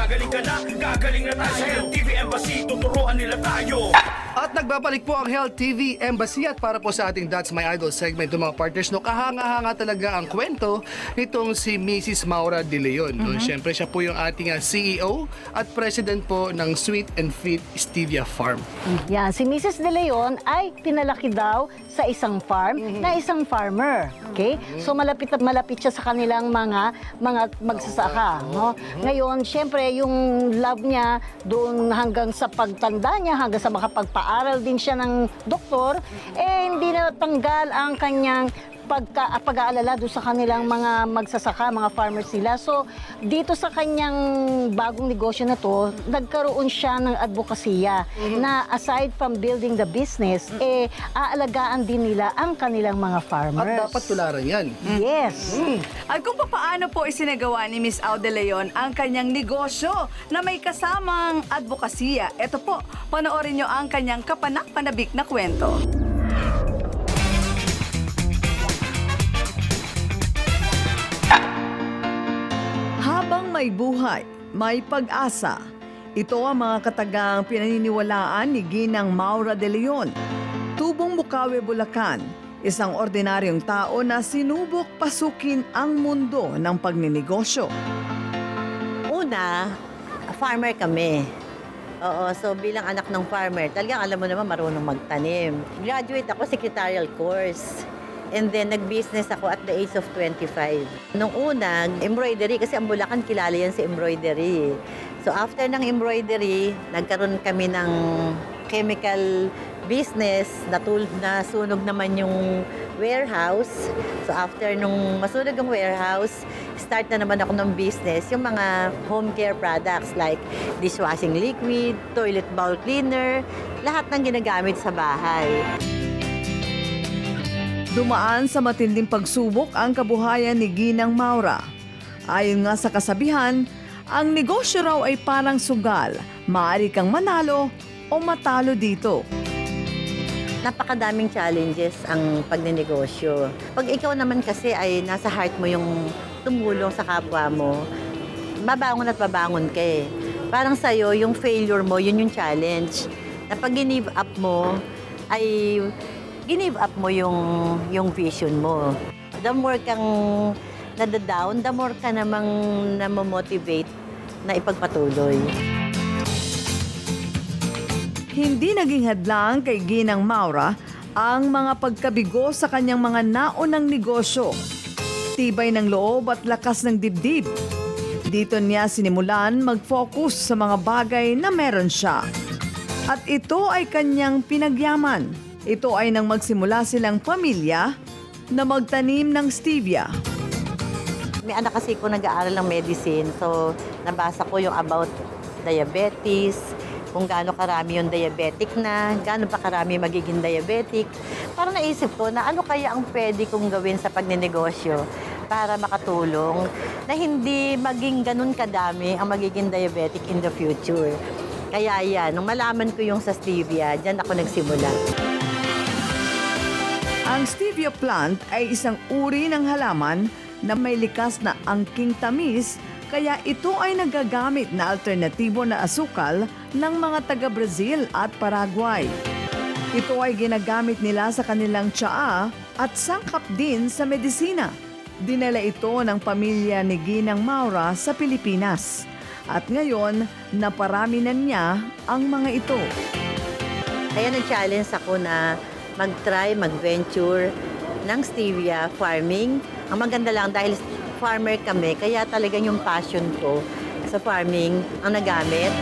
gagaling ka na, gagaling na tayo sa Health TV Embassy, tuturuan nila tayo. At nagbabalik po ang Health TV Embassy at para po sa ating That's My Idol segment ng mga partners, no, kahanga-hanga talaga ang kwento nitong si Mrs. Maura De Leon. No? Siyempre, siya po yung ating CEO at president po ng Sweet and Fit Stevia Farm. Yan, si Mrs. De Leon ay pinalaki daw sa isang farm na isang farmer. Okay? So malapit at malapit siya sa kanilang mga magsasaka. No? Ngayon, siyempre, yung love niya doon hanggang sa pagtanda niya, hanggang sa makapagpaaral din siya ng doktor, hindi na tanggal ang kanyang pag-aalala doon sa kanilang mga magsasaka, mga farmers sila. So, dito sa kanyang bagong negosyo na to, nagkaroon siya ng advokasya na aside from building the business, aalagaan din nila ang kanilang mga farmers. At dapat tularan yan. Yes. At kung paano po isinagawa ni Miss Au De Leon ang kanyang negosyo na may kasamang advokasya, ito po, panoorin nyo ang kanyang kapanak-panabik na kwento. Habang may buhay, may pag-asa. Ito ang mga katagang pinaniniwalaan ni Ginang Maura De Leon. Tubong Bukawi, Bulacan, isang ordinaryong tao na sinubok pasukin ang mundo ng pagninegosyo. Una, farmer kami. Oo, so bilang anak ng farmer, talagang alam mo naman marunong magtanim. Graduate ako secretarial course. And then, nag-business ako at the age of 25. Nung una, embroidery, kasi ang Bulacan kilala yan sa embroidery. So, after ng embroidery, nagkaroon kami ng chemical business, nasunog naman yung warehouse. So, after nung masunog yung warehouse, start na naman ako ng business, yung mga home care products like dishwashing liquid, toilet bowl cleaner, lahat ng ginagamit sa bahay. Dumaan sa matinding pagsubok ang kabuhayan ni Ginang Maura. Ayon nga sa kasabihan, ang negosyo raw ay parang sugal. Maaari kang manalo o matalo dito. Napakadaming challenges ang pagninegosyo. Pag ikaw naman kasi ay nasa heart mo yung tumulong sa kapwa mo, mabangon at mabangon ka eh. Parang sa'yo, yung failure mo, yun yung challenge. Na pag give up mo, ay give up mo yung vision mo. The more kang nadadown, the more ka namang namomotivate na ipagpatuloy. Hindi naging hadlang kay Ginang Maura ang mga pagkabigo sa kanyang mga naunang negosyo. Tibay ng loob at lakas ng dibdib. Dito niya sinimulan mag-focus sa mga bagay na meron siya. At ito ay kanyang pinagyaman. Ito ay nang magsimula silang pamilya na magtanim ng stevia. May anak kasi ko nag-aaral ng medicine, so nabasa ko yung about diabetes, kung gaano karami yung diabetic na, gaano pa karami magiging diabetic. Parang naisip ko na ano kaya ang pwede kong gawin sa pagninegosyo para makatulong na hindi maging ganun kadami ang magiging diabetic in the future. Kaya yan, nung malaman ko yung sa stevia, dyan ako nagsimula. Ang stevia plant ay isang uri ng halaman na may likas na angking tamis, kaya ito ay nagagamit na alternatibo na asukal ng mga taga-Brazil at Paraguay. Ito ay ginagamit nila sa kanilang tsaa at sangkap din sa medisina. Dinala ito ng pamilya ni Ginang Maura sa Pilipinas. At ngayon, naparami na niya ang mga ito. Kaya nag-challenge ako na mag-try, mag-venture ng stevia farming. Ang maganda lang dahil farmer kami, kaya talagang yung passion ko sa farming ang nagamit.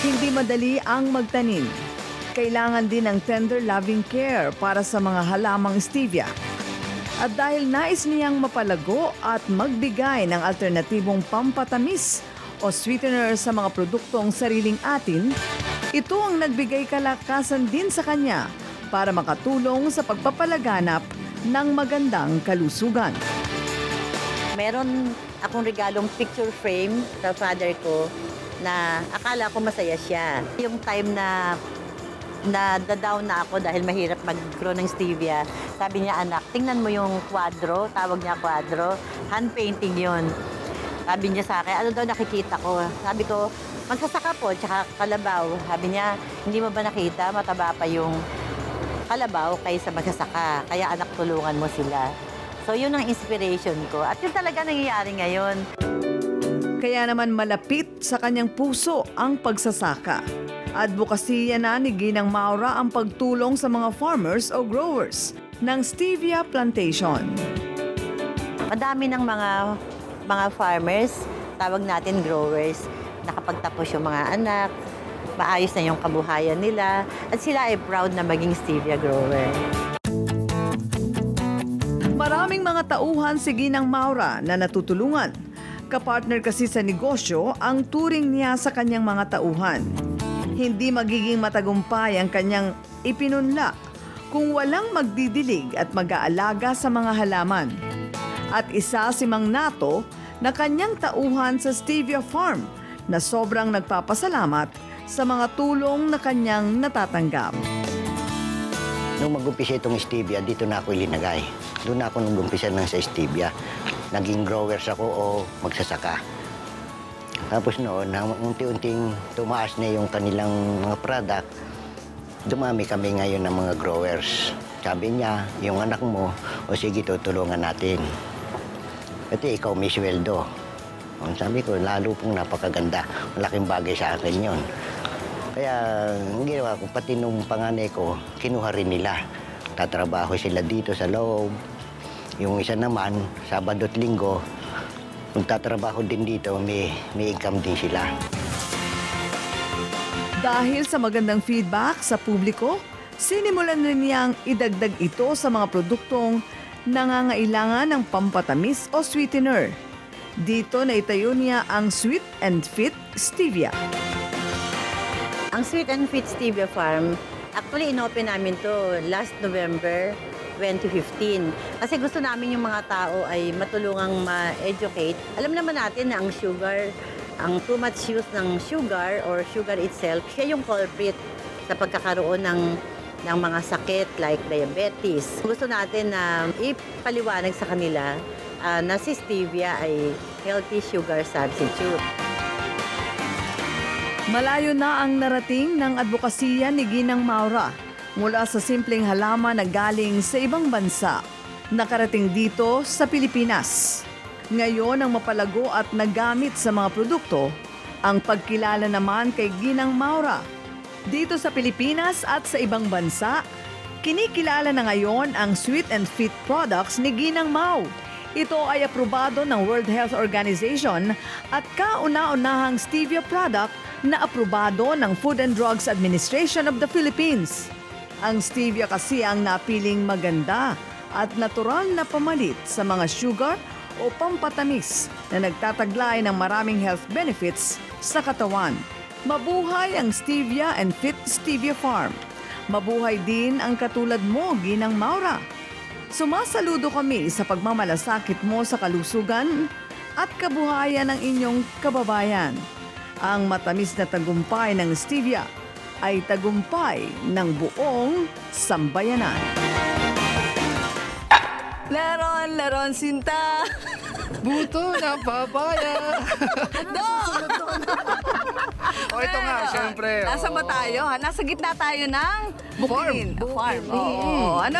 Hindi madali ang magtanim. Kailangan din ng tender loving care para sa mga halamang stevia. At dahil nais niyang mapalago at magbigay ng alternatibong pampatamis o sweetener sa mga produktong sariling atin, ito ang nagbigay kalakasan din sa kanya para makatulong sa pagpapalaganap ng magandang kalusugan. Meron akong regalong picture frame sa father ko na akala ko masaya siya. Yung time na down na ako dahil mahirap mag-grow ng stevia, sabi niya, anak, tingnan mo yung kwadro, tawag niya kwadro, hand painting yon. Sabi niya sa akin, ano daw nakikita ko? Sabi ko, magsasaka po, tsaka kalabaw. Sabi niya, hindi mo ba nakita? Mataba pa yung kalabaw kaysa magsasaka. Kaya anak, tulungan mo sila. So yun ang inspiration ko. At yun talaga nangyayari ngayon. Kaya naman malapit sa kanyang puso ang pagsasaka. Advokasya na ni Ginang Maura ang pagtulong sa mga farmers o growers ng stevia plantation. Madami ng mga farmers, tawag natin growers, nakapagtapos yung mga anak, maayos na yung kabuhayan nila, at sila ay proud na maging stevia grower. Maraming mga tauhan si Ginang Maura na natutulungan. Kapartner kasi sa negosyo ang turing niya sa kanyang mga tauhan. Hindi magiging matagumpay ang kanyang ipinunlak kung walang magdidilig at mag-aalaga sa mga halaman. At isa si Mang Nato na kanyang tauhan sa Stevia Farm na sobrang nagpapasalamat sa mga tulong na kanyang natatanggap. Nung mag-umpisa itong stevia, dito na ako ilinagay. Doon na ako nag-umpisa ng sa stevia. Naging growers ako o magsasaka. Tapos noon, unti-unting tumaas na yung kanilang mga product, dumami kami ngayon ng mga growers. Sabi niya, yung anak mo, o sige, tutulungan natin. Pati ikaw may sweldo. Sabi ko, lalo pong napakaganda. Malaking bagay sa akin yon. Kaya ang ginawa ko, pati nung panganay ko, kinuha rin nila. Tatrabaho sila dito sa loob. Yung isa naman, Sabado at Linggo, magtatrabaho din dito, may income din sila. Dahil sa magandang feedback sa publiko, sinimulan rin niyang idagdag ito sa mga produktong nangangailangan ng pampatamis o sweetener. Dito na itayo niya ang Sweet and Fit Stevia. Ang Sweet and Fit Stevia Farm, actually inopen namin to last November 2015. Kasi gusto namin yung mga tao ay matulungang ma-educate. Alam naman natin na ang sugar, ang too much use ng sugar or sugar itself, siya yung culprit sa pagkakaroon ng mga sakit like diabetes. Gusto natin na ipaliwanag sa kanila na si stevia ay healthy sugar substitute. Malayo na ang narating ng advokasya ni Ginang Maura mula sa simpleng halaman na galing sa ibang bansa. Nakarating dito sa Pilipinas. Ngayon ang mapalago at nagamit sa mga produkto ang pagkilala naman kay Ginang Maura. Dito sa Pilipinas at sa ibang bansa, kinikilala na ngayon ang Sweet and Fit products ni Ginang Mau. Ito ay aprobado ng World Health Organization at kauna-unahang stevia product na aprobado ng Food and Drugs Administration of the Philippines. Ang stevia kasi ang napiling maganda at natural na pamalit sa mga sugar o pampatamis na nagtataglay ng maraming health benefits sa katawan. Mabuhay ang Stevia and Fit Stevia Farm. Mabuhay din ang katulad mo, Ginang Maura. Sumasaludo kami sa pagmamalasakit mo sa kalusugan at kabuhayan ng inyong kababayan. Ang matamis na tagumpay ng stevia ay tagumpay ng buong sambayanan. Laron sinta. Buto na papaya. O ito nga, syempre. Nasa ba tayo? Nasa gitna tayo ng bukid. Farm. Oo. Ano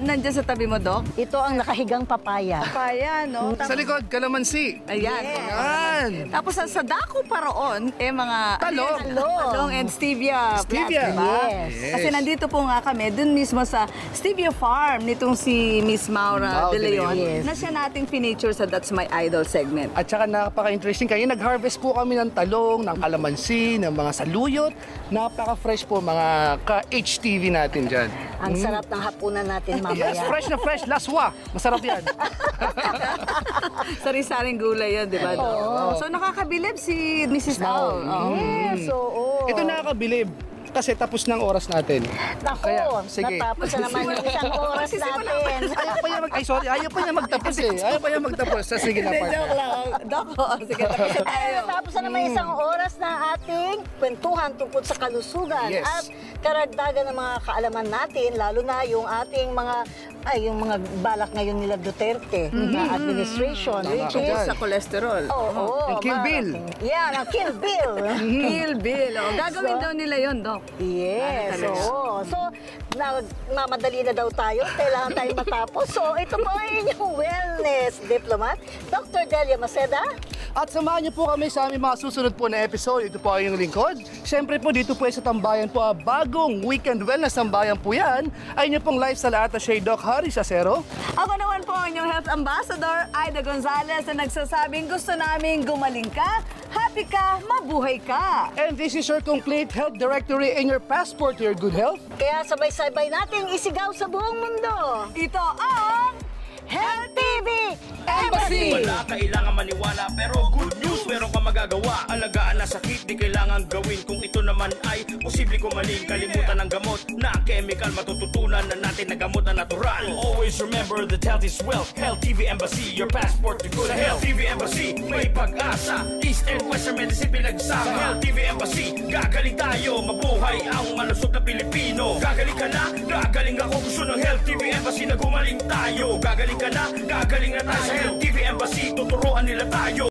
nandiyan sa tabi mo, Doc? Ito ang nakahigang papaya. Papaya, no? Sa likod, kalamansi. Ayan. Yan. Tapos sa dako pa roon, mga Talong. talong and stevia. Stevia. Plants, diba? Yes. Kasi nandito po nga kami, dun mismo sa Stevia Farm nitong si Miss Maura Mau De Leon, De Leon. na siya nating feature sa That's My Idol segment. At saka napaka-interesting kayo. Nag-harvest po kami ng talong, ng kalamansi, ng mga saluyot. Napaka-fresh po mga ka-HTV natin dyan. Ang sarap ng hapunan natin mamaya. Yes, fresh na fresh. Laswa. Masarap yan. Sari-saring gulay yun, di ba? Doc? So nakakabilib si Mrs. Au. Yes, oo. Ito nakakabilib. Kasi tapos ng oras natin. Nako, sige. natapos na naman yung isang oras natin. Ayaw pa niya magtapos eh. Ayaw pa niya magtapos. Sige na, partner. Joke lang. Doc, sige, tapos na tayo. Natapos na naman isang oras na ating kwentuhan tungkol sa kalusugan Yes. at karagdagan ng mga kaalaman natin, lalo na yung ating mga ay yung mga balak ngayon nila Duterte na administration, which ka is dyan. Sa cholesterol. Oo, Yung Kill Bill. Yan, ang Kill Bill. Kill Bill. Oh. Gagawin daw nila yun, Doc. Yes, oo. So, mamadali na daw tayo. Kailangan tayo matapos. So, ito po ay inyong wellness diplomat, Dr. Delia Maceda. At samahan niyo po kami sa aming mga susunod po na episode. Ito po ay yung lingkod. Siyempre po dito po sa Tambayan po, bagong weekend wellness Tambayan po yan. Ay niyo pong lifestyle attaché Doc Harry Sacero. Ako naman po ang inyong health ambassador, Aida Gonzalez, na nagsasabing gusto namin gumaling ka, happy ka, mabuhay ka. And this is your complete health directory and your passport to your good health. Kaya sabay-sabay nating isigaw sa buong mundo. Ito ang Health TV Embassy! Wala kailangan maniwala pero good news meron ka magagawa. Alagaan na sakit di kailangan gawin. Kung ito naman ay posible kumaling. Kalimutan ng gamot na chemical. Matututunan na natin na gamot na natural. Always remember that health is wealth. Health TV Embassy, your passport to good health. TV Embassy, may pag-asa. East and Western Medicine pinagsama. Sa Health TV Embassy, gagaling tayo. Mabuhay ang malusog na Pilipino. Gagaling ka na, gagaling ako. Gusto ng Health TV Embassy na gumaling tayo. Gagaling ka na, gagaling na tayo. Sa Health TV Embassy, tuturuan nila tayo.